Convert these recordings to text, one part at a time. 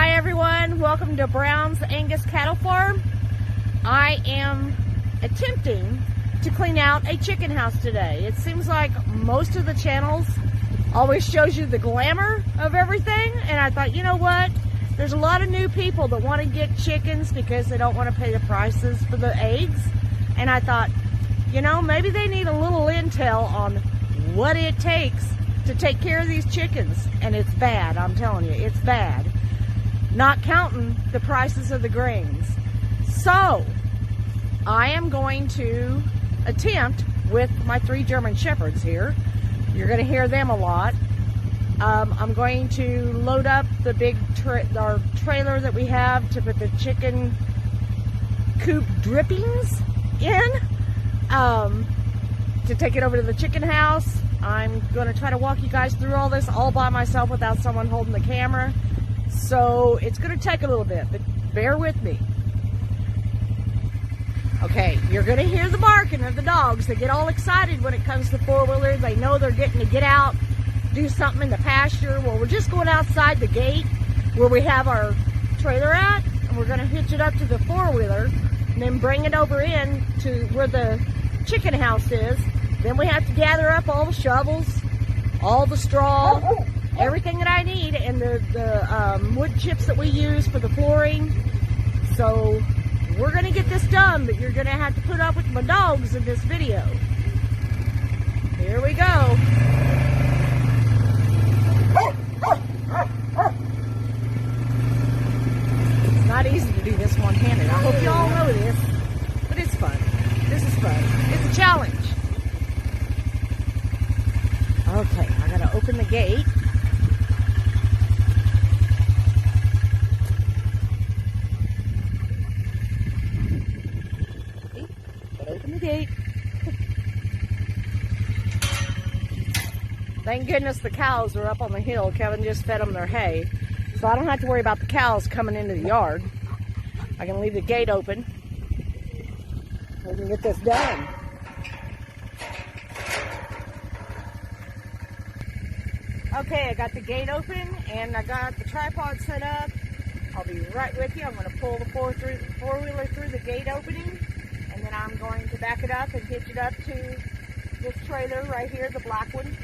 Hi everyone, welcome to Brown's Angus Cattle Farm. I am attempting to clean out a chicken house today. It seems like most of the channels always shows you the glamour of everything, and I thought, you know what, there's a lot of new people that want to get chickens because they don't want to pay the prices for the eggs, and I thought, you know, maybe they need a little intel on what it takes to take care of these chickens. And it's bad, I'm telling you, it's bad. Not counting the prices of the grains. So I am going to attempt with my 3 German Shepherds here. You're going to hear them a lot. I'm going to load up the big our trailer that we have to put the chicken coop drippings in, to take it over to the chicken house. I'm going to try to walk you guys through all this all by myself without someone holding the camera. So it's going to take a little bit, but bear with me. Okay, you're going to hear the barking of the dogs. They get all excited when it comes to four-wheelers. They know they're getting to get out, do something in the pasture. Well, we're just going outside the gate where we have our trailer at, and we're going to hitch it up to the four-wheeler and then bring it over in to where the chicken house is. Then we have to gather up all the shovels, all the straw, everything that I need, and the wood chips that we use for the flooring. So we're going to get this done, but you're going to have to put up with my dogs in this video. Here we go. It's not easy to do this one-handed. I hope you all know this, but it's fun. This is fun. It's a challenge. Okay, I gotta open the gate. Okay, gotta open the gate. Thank goodness the cows are up on the hill. Kevin just fed them their hay, so I don't have to worry about the cows coming into the yard. I can leave the gate open. We can get this done. Okay, I got the gate open and I got the tripod set up. I'll be right with you. I'm going to pull the four-wheeler through the gate opening, and then I'm going to back it up and hitch it up to this trailer right here, the black one.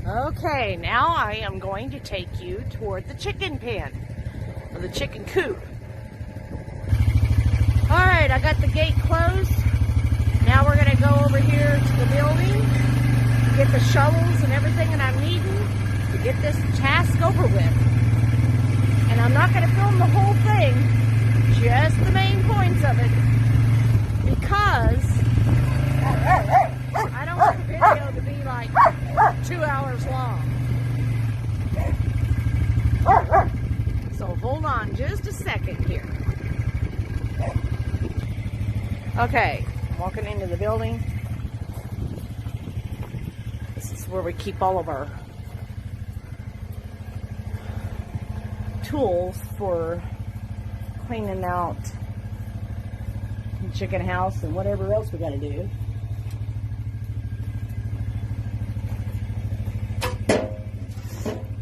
Okay, now I am going to take you toward the chicken pen, or the chicken coop. Alright, I got the gate closed. Now we're going to go over here to the building, get the shovels and everything that I'm needing to get this task over with. And I'm not going to film the whole thing, just the main points of it. Okay, walking into the building. This is where we keep all of our tools for cleaning out the chicken house and whatever else we got to do.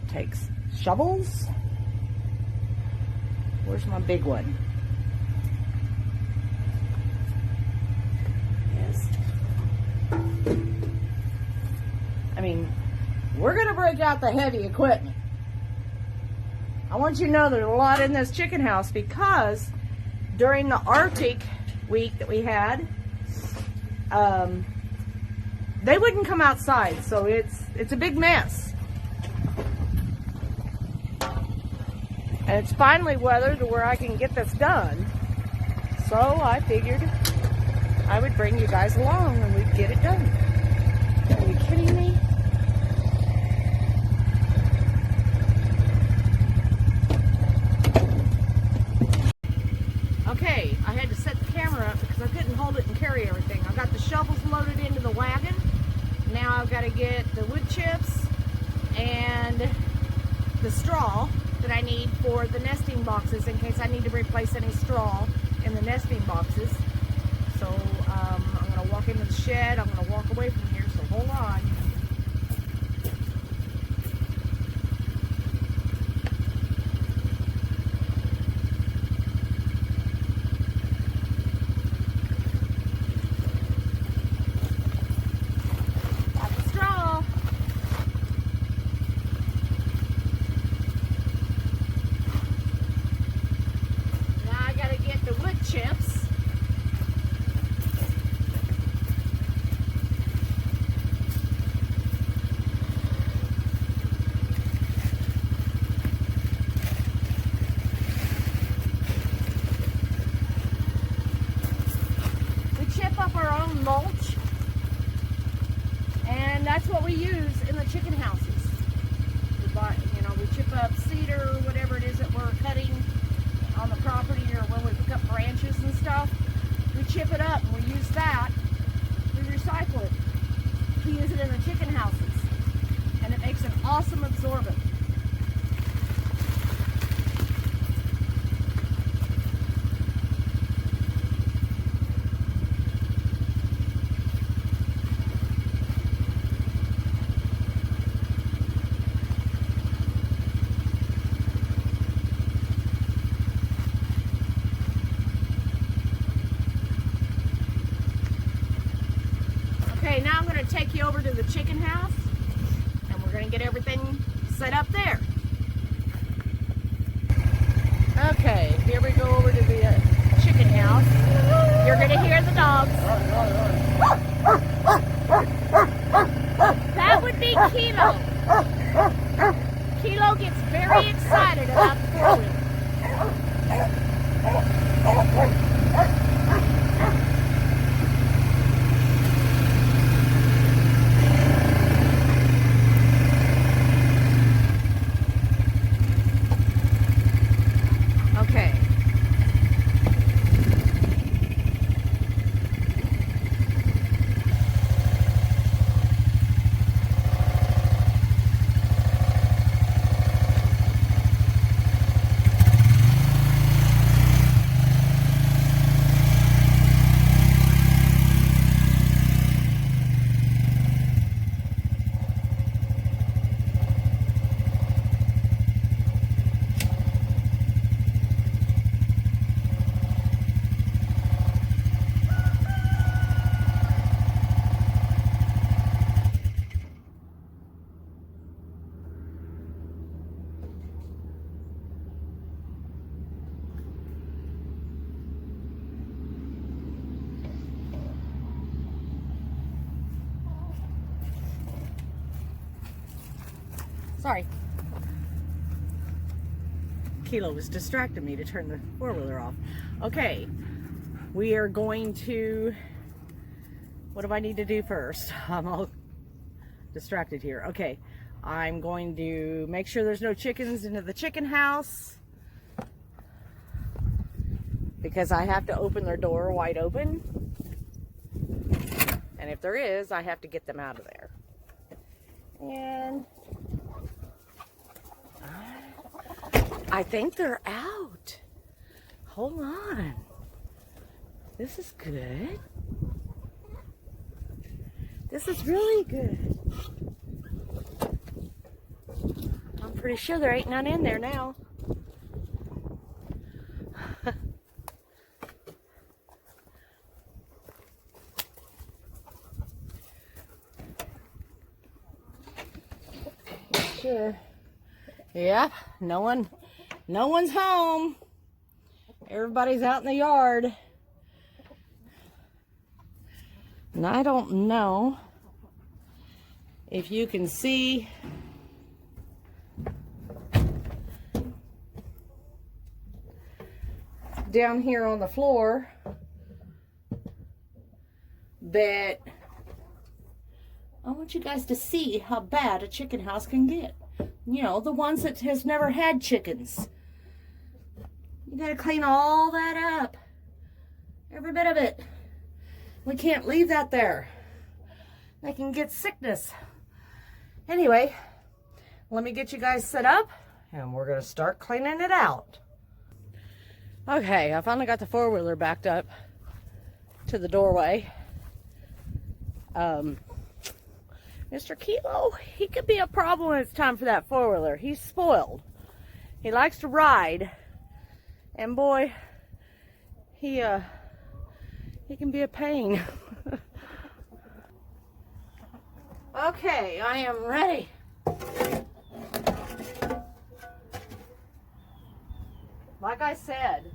Takes shovels. Where's my big one? Yes. I mean, we're gonna break out the heavy equipment. I want you to know there's a lot in this chicken house because during the Arctic week that we had, they wouldn't come outside, so it's a big mess. And it's finally weather to where I can get this done. So I figured I would bring you guys along and we'd get it done. Are you kidding me? Okay, I had to set the camera up because I couldn't hold it and carry everything. I got the shovels loaded into the wagon. Now I've got to get the wood chips and the straw that I need for the nesting boxes in case I need to replace any straw in the nesting boxes. So I'm going to walk into the shed. I'm going to walk away from here, so hold on. Got the straw. Now I got to get the wood chips. Our own mulch, and that's what we use in the chicken houses. We buy, you know, we chip up cedar or whatever it is that we're cutting on the property, or when we pick up branches and stuff, we chip it up and we use that. We recycle it to use it in the chicken houses, and it makes an awesome absorbent. Okay, now I'm going to take you over to the chicken house, and we're going to get everything set up there. Okay, here we go over to the chicken house. You're going to hear the dogs. That would be Kilo. Kilo gets very excited about the four-wheeler. Okay. Sorry. Kilo was distracting me to turn the four-wheeler off. Okay, we are going to, what do I need to do first? I'm all distracted here. Okay, I'm going to make sure there's no chickens into the chicken house. because I have to open their door wide open. And if there is, I have to get them out of there. And I think they're out. Hold on. This is good. This is really good. I'm pretty sure there ain't none in there now. Sure. Yeah, no one's home. Everybody's out in the yard. And I don't know if you can see down here on the floor, but I want you guys to see how bad a chicken house can get. You know, the ones that has never had chickens. You gotta clean all that up. Every bit of it. We can't leave that there. They can get sickness. Anyway, let me get you guys set up and we're gonna start cleaning it out. Okay, I finally got the four-wheeler backed up to the doorway. Mr. Kilo, he could be a problem when it's time for that four-wheeler. He's spoiled. He likes to ride. And boy, he can be a pain. Okay, I am ready. Like I said,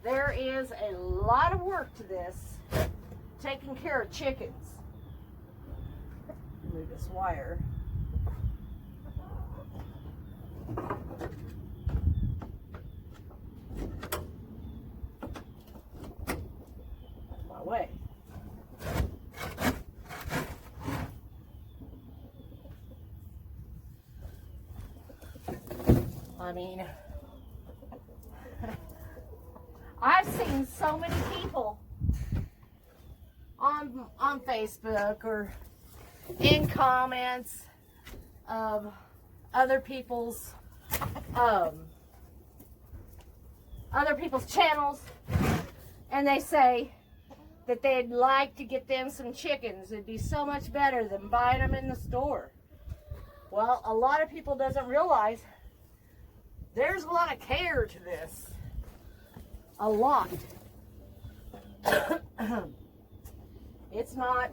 there is a lot of work to this, taking care of chickens. Move this wire. My way. I mean, I've seen so many people on Facebook or in comments of other people's channels, and they say that they'd like to get them some chickens. It'd be so much better than buying them in the store. Well, a lot of people doesn't realize there's a lot of care to this. A lot. It's not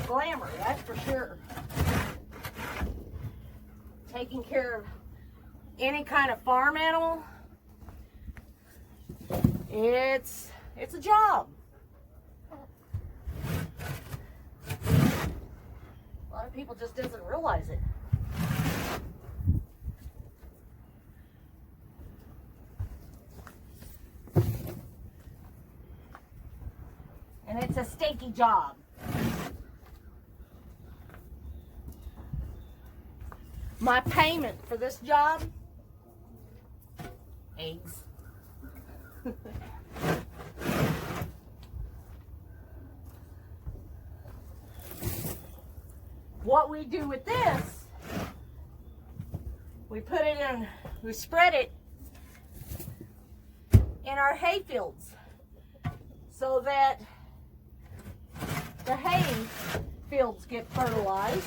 glamour, that's for sure. Taking care of any kind of farm animal, it's a job. A lot of people just doesn't realize it. And it's a stinky job. My payment for this job, eggs. What we do with this, we put it in, we spread it in our hay fields so that the hay fields get fertilized.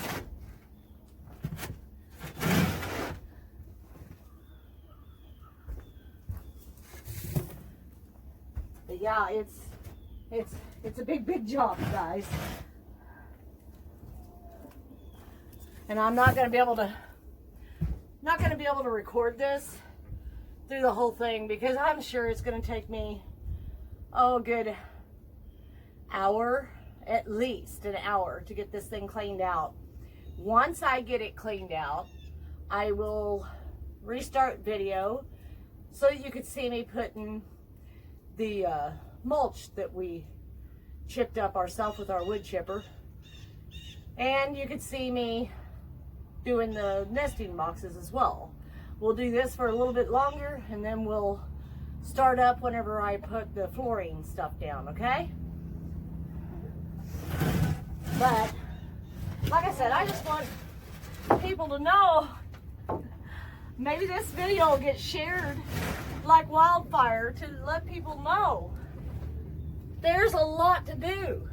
But yeah, it's a big job, guys. And I'm not going to be able to record this through the whole thing because I'm sure it's going to take me a good hour, at least an hour, to get this thing cleaned out. Once I get it cleaned out, I will restart video so that you could see me putting the mulch that we chipped up ourselves with our wood chipper, and you could see me doing the nesting boxes as well. We'll do this for a little bit longer and then we'll start up whenever I put the fluorine stuff down, okay? But, like I said, I just want people to know, maybe this video will get shared like wildfire to let people know there's a lot to do.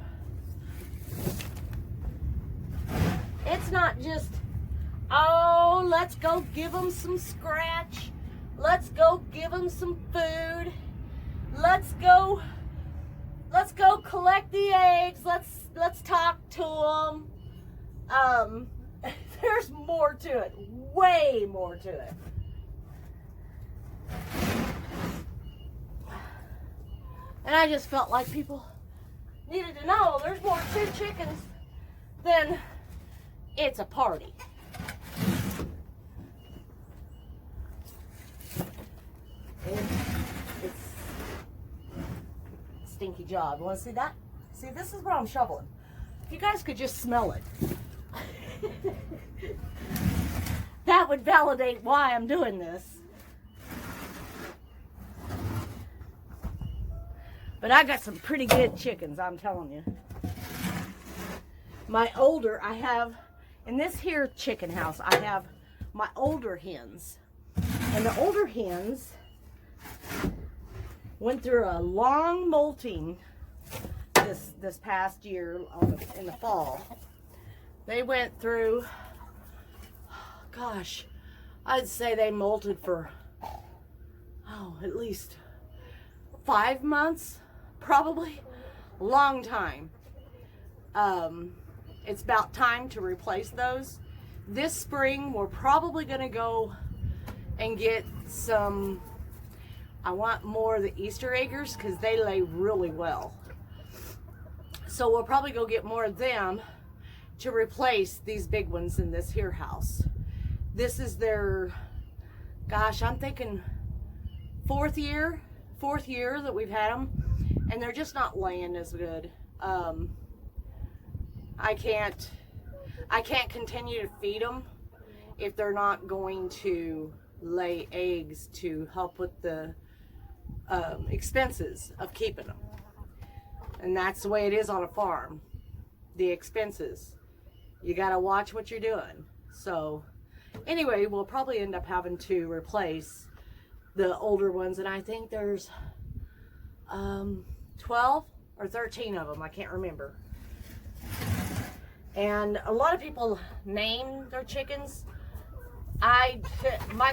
It's not just, oh, let's go give them some scratch. Let's go give them some food. Let's go collect the eggs. Let's talk to them. There's more to it, way more to it. And I just felt like people needed to know there's more to chickens than it's a party. It's a stinky job. You want to see that? See, this is what I'm shoveling. If you guys could just smell it. That would validate why I'm doing this. But I got some pretty good chickens, I'm telling you. I have, in this here chicken house, I have my older hens. And the older hens went through a long molting this past year in the fall. They went through, gosh, I'd say they molted for, at least 5 months, probably. A long time. It's about time to replace those. This spring, we're probably going to go and get some, I want more of the Easter eggers because they lay really well. So we'll probably go get more of them to replace these big ones in this here house. This is their, gosh, I'm thinking fourth year that we've had them, and they're just not laying as good. I can't continue to feed them if they're not going to lay eggs to help with the expenses of keeping them. And that's the way it is on a farm. The expenses. You gotta watch what you're doing. So anyway, we'll probably end up having to replace the older ones, and I think there's 12 or 13 of them. I can't remember. And a lot of people name their chickens. My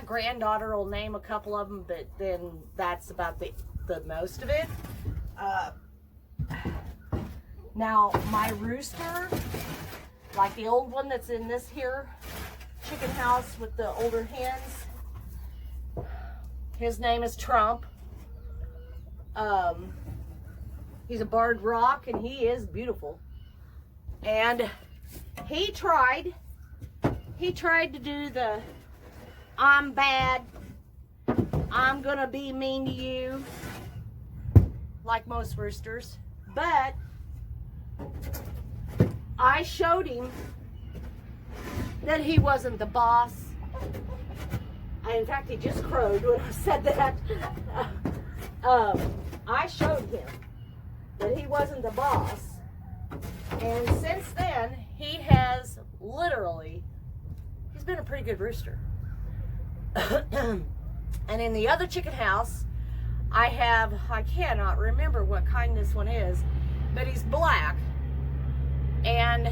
granddaughter will name a couple of them, but then that's about the most of it. Now my rooster, like the old one that's in this here chicken house with the older hens, his name is Trump. He's a barred rock, and he is beautiful. And he tried to do the I'm bad, I'm gonna be mean to you, like most roosters. But I showed him that he wasn't the boss. In fact, he just crowed when I said that. I showed him that he wasn't the boss. And since then, he has literally, he's been a pretty good rooster. And in the other chicken house, I cannot remember what kind this one is, but he's black. And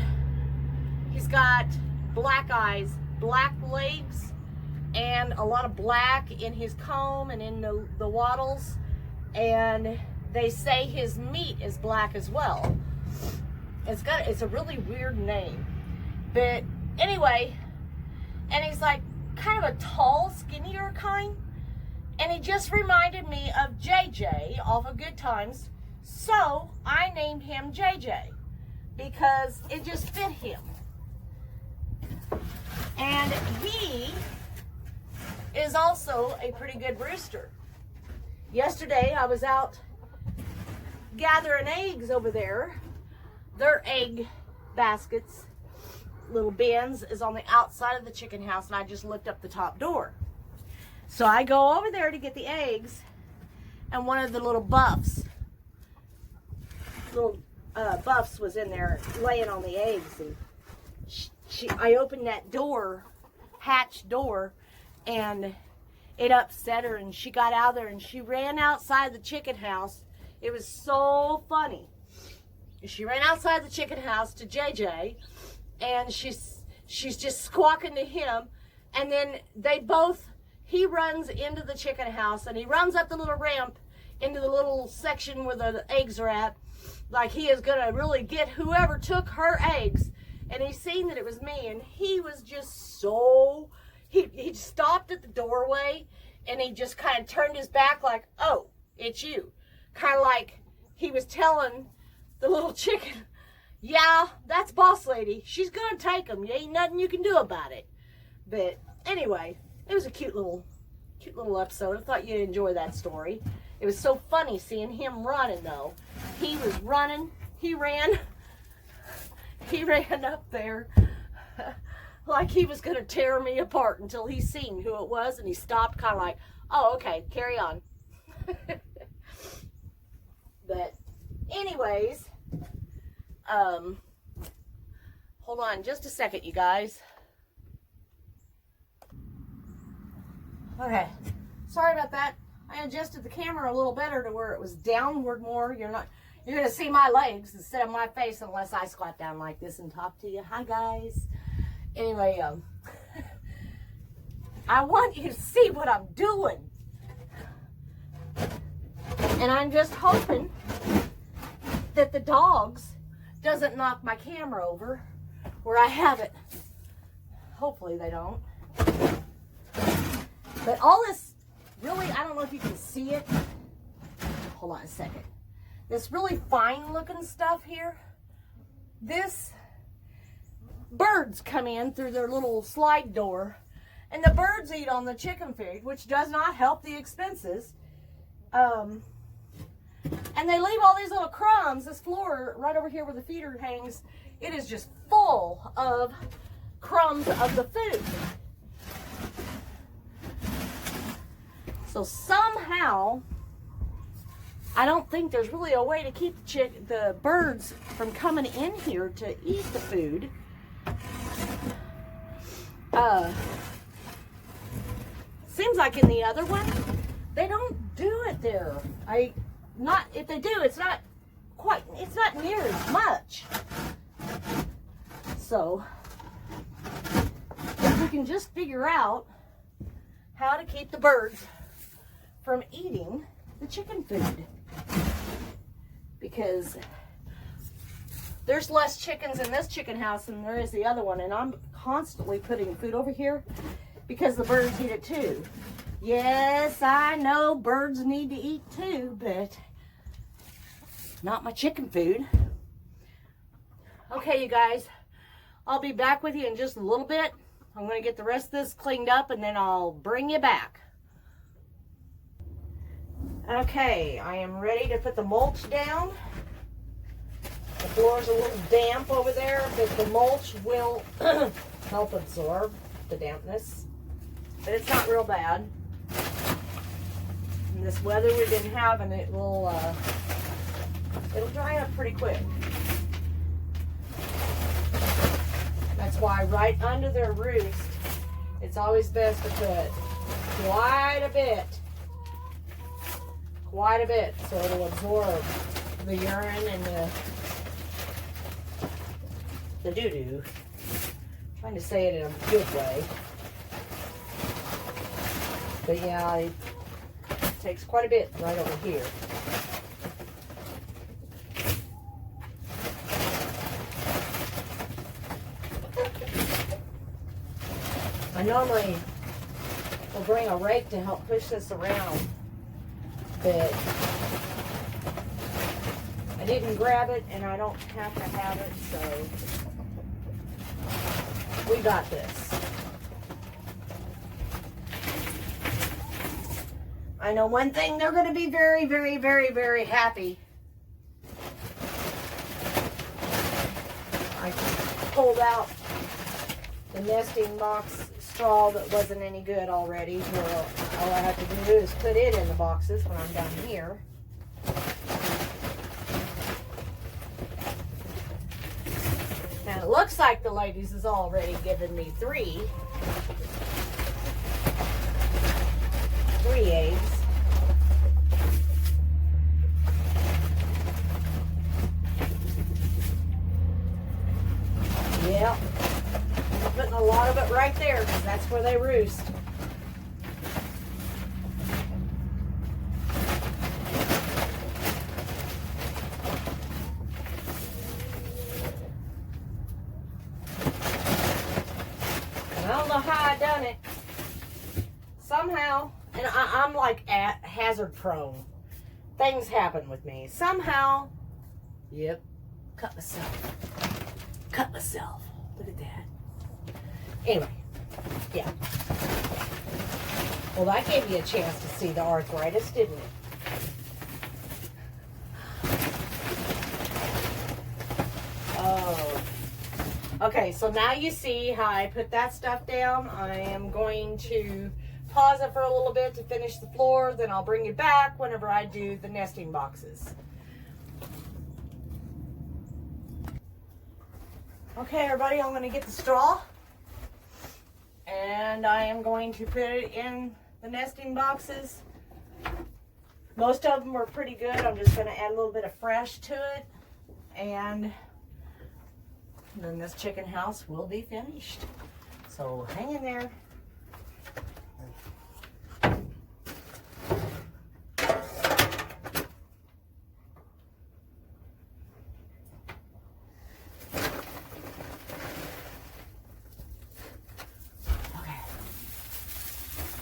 he's got black eyes, black legs, and a lot of black in his comb and in the wattles. And they say his meat is black as well. It's a really weird name. But anyway, and he's like kind of a tall, skinnier kind. And he just reminded me of JJ off of Good Times. So I named him JJ because it just fit him. And he is also a pretty good rooster. Yesterday I was out gathering eggs over there. Their egg baskets, little bins, is on the outside of the chicken house, and I just looked up the top door. So I go over there to get the eggs, and one of the little buffs was in there laying on the eggs, and I opened that door, hatch door, and it upset her, and she got out there and she ran outside the chicken house. It was so funny. She ran outside the chicken house to JJ, and she's just squawking to him, and then he runs into the chicken house, and he runs up the little ramp into the little section where the eggs are at, like he is gonna really get whoever took her eggs. And he seen that it was me, and he was just so, he stopped at the doorway, and he just kind of turned his back like, oh, it's you. Kind of like he was telling the little chicken, yeah, that's boss lady. She's gonna take them. You ain't nothing you can do about it. But anyway, it was a cute little episode. I thought you'd enjoy that story. It was so funny seeing him running, though. He was running. He ran up there like he was going to tear me apart until he seen who it was, and he stopped kind of like, oh, okay, carry on. But anyways, hold on just a second, you guys. Okay, sorry about that. I adjusted the camera a little better to where it was downward more. You're going to see my legs instead of my face unless I squat down like this and talk to you. Hi, guys. Anyway, I want you to see what I'm doing. And I'm just hoping that the dogs doesn't knock my camera over where I have it. Hopefully they don't. But all this, really, I don't know if you can see it. Hold on a second. This really fine looking stuff here, birds come in through their little slide door, and the birds eat on the chicken feed, which does not help the expenses. And they leave all these little crumbs. This floor right over here where the feeder hangs, it is just full of crumbs of the food. So somehow, I don't think there's really a way to keep the birds from coming in here to eat the food. Seems like in the other one, they don't do it there. If they do, it's not near as much. So, if we can just figure out how to keep the birds from eating the chicken food, because there's less chickens in this chicken house than there is the other one, and I'm constantly putting food over here because the birds eat it too. Yes, I know birds need to eat too, but not my chicken food. Okay, you guys, I'll be back with you in just a little bit. I'm going to get the rest of this cleaned up, and then I'll bring you back. Okay, I am ready to put the mulch down. The floor's a little damp over there, but the mulch will help absorb the dampness. But it's not real bad. And this weather we've been having, it'll dry up pretty quick. That's why right under their roost, it's always best to put quite a bit so it'll absorb the urine and the doo-doo. I'm trying to say it in a good way. But yeah, it takes quite a bit right over here. I normally will bring a rake to help push this around, but I didn't grab it and I don't have to have it, so we got this. I know one thing, they're going to be very, very, very, very happy. I pulled out the nesting box straw that wasn't any good already. Well, all I have to do is put it in the boxes when I'm done here. Now it looks like the ladies has already given me three eggs. Yep. I'm putting a lot of it right there because that's where they roost. And I don't know how I done it. Somehow, and I'm like hazard prone. Things happen with me. Somehow, yep, cut myself. Cut myself. Look at that. Anyway, yeah. Well, that gave you a chance to see the arthritis, didn't it? Oh. Okay, so now you see how I put that stuff down. I am going to pause it for a little bit to finish the floor. Then I'll bring you back whenever I do the nesting boxes. Okay, everybody, I'm going to get the straw, and I am going to put it in the nesting boxes. Most of them were pretty good. I'm just going to add a little bit of fresh to it, and then this chicken house will be finished. So hang in there.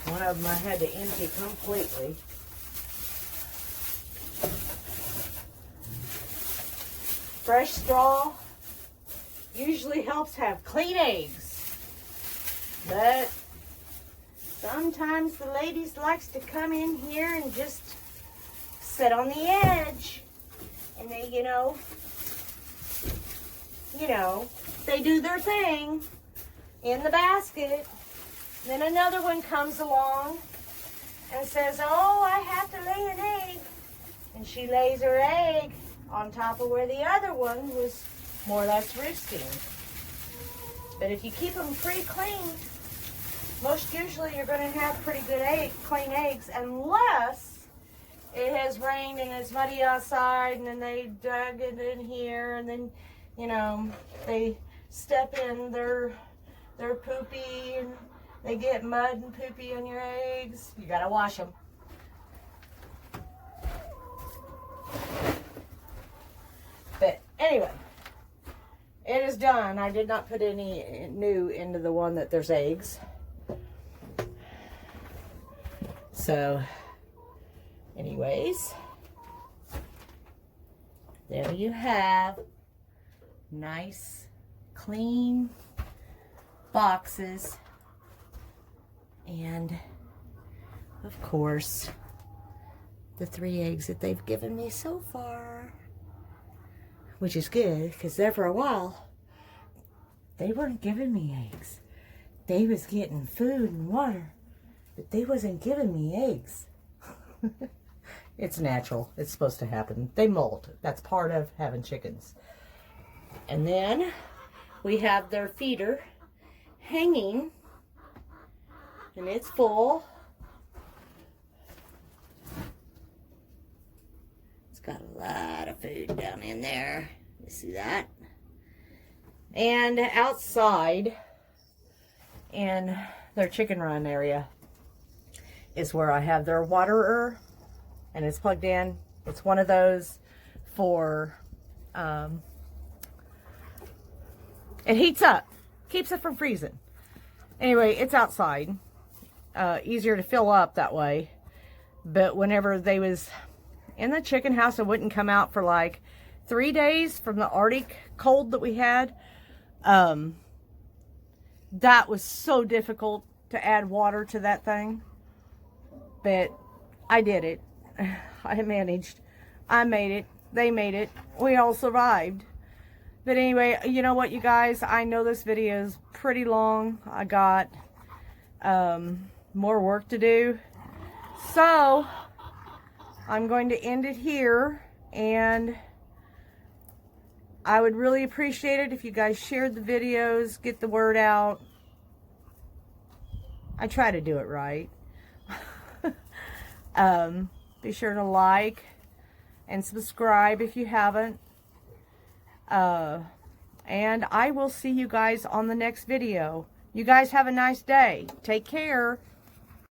One of them I had to empty completely. Fresh straw usually helps have clean eggs, but sometimes the ladies likes to come in here and just sit on the edge, and they, you know, they do their thing in the basket. Then another one comes along and says, oh, I have to lay an egg. And she lays her egg on top of where the other one was more or less roosting. But if you keep them pretty clean, most usually you're going to have pretty good clean eggs, unless it has rained and it's muddy outside, and then they dug it in here, and then, you know, they step in their poopy, and they get mud and poopy on your eggs. You gotta wash them. But anyway, it is done. I did not put any new into the one that there's eggs. So, anyways, there you have nice, clean boxes. And, of course, the 3 eggs that they've given me so far. Which is good, because there for a while, they weren't giving me eggs. They was getting food and water, but they wasn't giving me eggs. It's natural. It's supposed to happen. They molt. That's part of having chickens. And then we have their feeder hanging, and it's full. It's got a lot of food down in there. You see that? And outside in their chicken run area is where I have their waterer, and it's plugged in. It's one of those for, it heats up, keeps it from freezing. Anyway, it's outside. Easier to fill up that way. But whenever they was in the chicken house, it wouldn't come out for like 3 days from the Arctic cold that we had. That was so difficult to add water to that thing. But I did it. I managed. I made it. They made it. We all survived. But anyway, you know what, you guys? I know this video is pretty long. I got more work to do. So I'm going to end it here, and I would really appreciate it if you guys shared the videos, get the word out. I try to do it right. Be sure to like and subscribe if you haven't. And I will see you guys on the next video. You guys have a nice day. Take care.